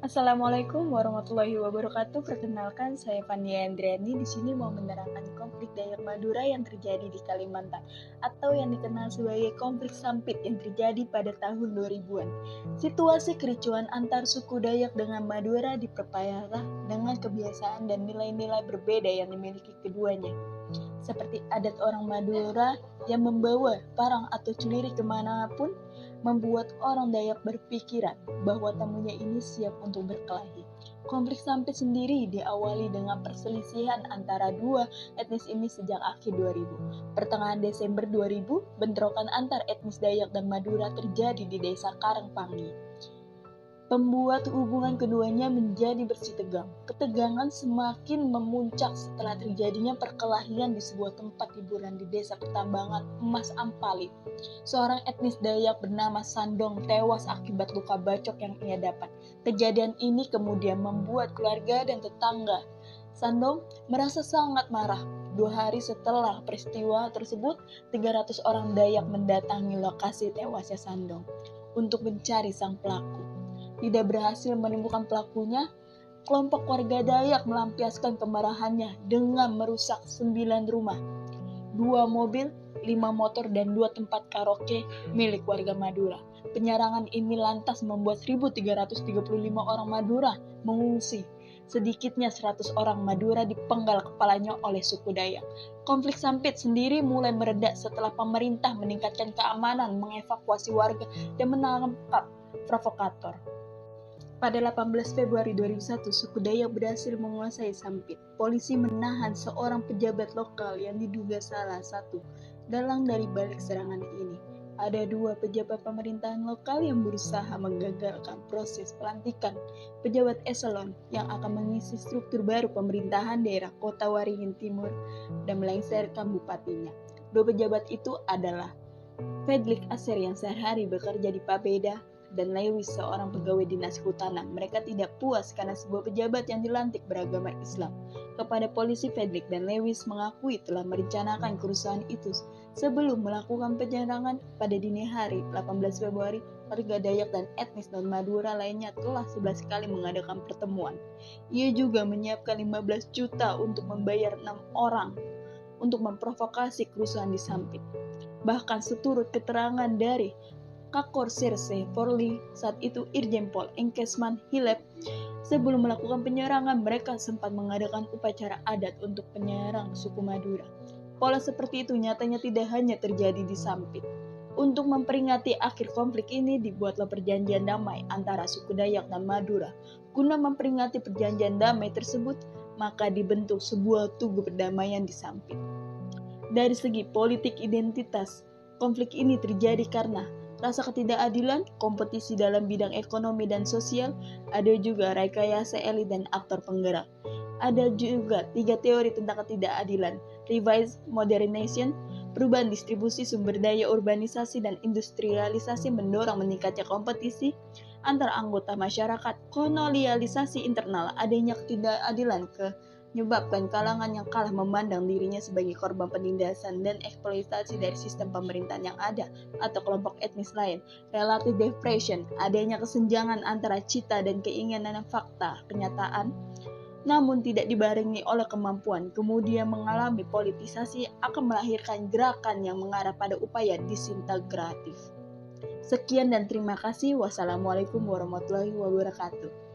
Assalamualaikum warahmatullahi wabarakatuh. Perkenalkan, saya Fania Andriani. Di sini mau menerangkan konflik Dayak Madura yang terjadi di Kalimantan atau yang dikenal sebagai konflik Sampit yang terjadi pada tahun 2000-an. Situasi kericuan antar suku Dayak dengan Madura diperparah dengan kebiasaan dan nilai-nilai berbeda yang dimiliki keduanya. Seperti adat orang Madura yang membawa parang atau celiri kemanapun, membuat orang Dayak berpikiran bahwa tamunya ini siap untuk berkelahi. Konflik Sampit sendiri diawali dengan perselisihan antara dua etnis ini sejak akhir 2000. Pertengahan Desember 2000, bentrokan antar etnis Dayak dan Madura terjadi di desa Karangpangi. Membuat hubungan keduanya menjadi bersih tegang. Ketegangan semakin memuncak setelah terjadinya perkelahian di sebuah tempat hiburan di desa pertambangan Emas Ampali. Seorang etnis Dayak bernama Sandong tewas akibat luka bacok yang ia dapat. Kejadian ini kemudian membuat keluarga dan tetangga Sandong merasa sangat marah. 2 hari setelah peristiwa tersebut, 300 orang Dayak mendatangi lokasi tewasnya Sandong untuk mencari sang pelaku. Tidak berhasil menemukan pelakunya, kelompok warga Dayak melampiaskan kemarahannya dengan merusak 9 rumah, 2 mobil, 5 motor, dan 2 tempat karaoke milik warga Madura. Penyerangan ini lantas membuat 1.335 orang Madura mengungsi. Sedikitnya 100 orang Madura dipenggal kepalanya oleh suku Dayak. Konflik Sampit sendiri mulai mereda setelah pemerintah meningkatkan keamanan, mengevakuasi warga, dan menangkap provokator. Pada 18 Februari 2001, suku Dayak berhasil menguasai Sampit. Polisi menahan seorang pejabat lokal yang diduga salah satu dalang dari balik serangan ini. Ada 2 pejabat pemerintahan lokal yang berusaha menggagalkan proses pelantikan pejabat eselon yang akan mengisi struktur baru pemerintahan daerah Kota Waringin Timur dan melengsarkan bupatinya. 2 pejabat itu adalah Fedlik Aser yang sehari-hari bekerja di Papeda, dan Lewis, seorang pegawai dinas kehutanan. Mereka tidak puas karena sebuah pejabat yang dilantik beragama Islam. Kepada polisi, Fedlik dan Lewis mengakui telah merencanakan kerusuhan itu. Sebelum melakukan penyerangan pada dini hari 18 Februari, warga Dayak dan etnis non-Madura lainnya telah 11 kali mengadakan pertemuan. Ia juga menyiapkan 15 juta untuk membayar 6 orang untuk memprovokasi kerusuhan di Sampit. Bahkan seturut keterangan dari Kakor Serse Forli, saat itu Irjen Pol Enkesman Hilep, sebelum melakukan penyerangan mereka sempat mengadakan upacara adat untuk penyerang suku Madura. Pola seperti itu nyatanya tidak hanya terjadi di Sampit. Untuk memperingati akhir konflik ini dibuatlah perjanjian damai antara suku Dayak dan Madura. Guna memperingati perjanjian damai tersebut, maka dibentuk sebuah tugu perdamaian di Sampit. Dari segi politik identitas, konflik ini terjadi karena rasa ketidakadilan, kompetisi dalam bidang ekonomi dan sosial, ada juga rekayasa elit dan aktor penggerak. Ada juga 3 teori tentang ketidakadilan: revised modernization, perubahan distribusi sumber daya, urbanisasi dan industrialisasi mendorong meningkatnya kompetisi antar anggota masyarakat, kolonialisasi internal, adanya ketidakadilan menyebabkan kalangan yang kalah memandang dirinya sebagai korban penindasan dan eksploitasi dari sistem pemerintahan yang ada atau kelompok etnis lain. Relative depression, adanya kesenjangan antara cita dan keinginan fakta kenyataan, namun tidak dibarengi oleh kemampuan, kemudian mengalami politisasi akan melahirkan gerakan yang mengarah pada upaya disintegratif. Sekian dan terima kasih. Wassalamualaikum warahmatullahi wabarakatuh.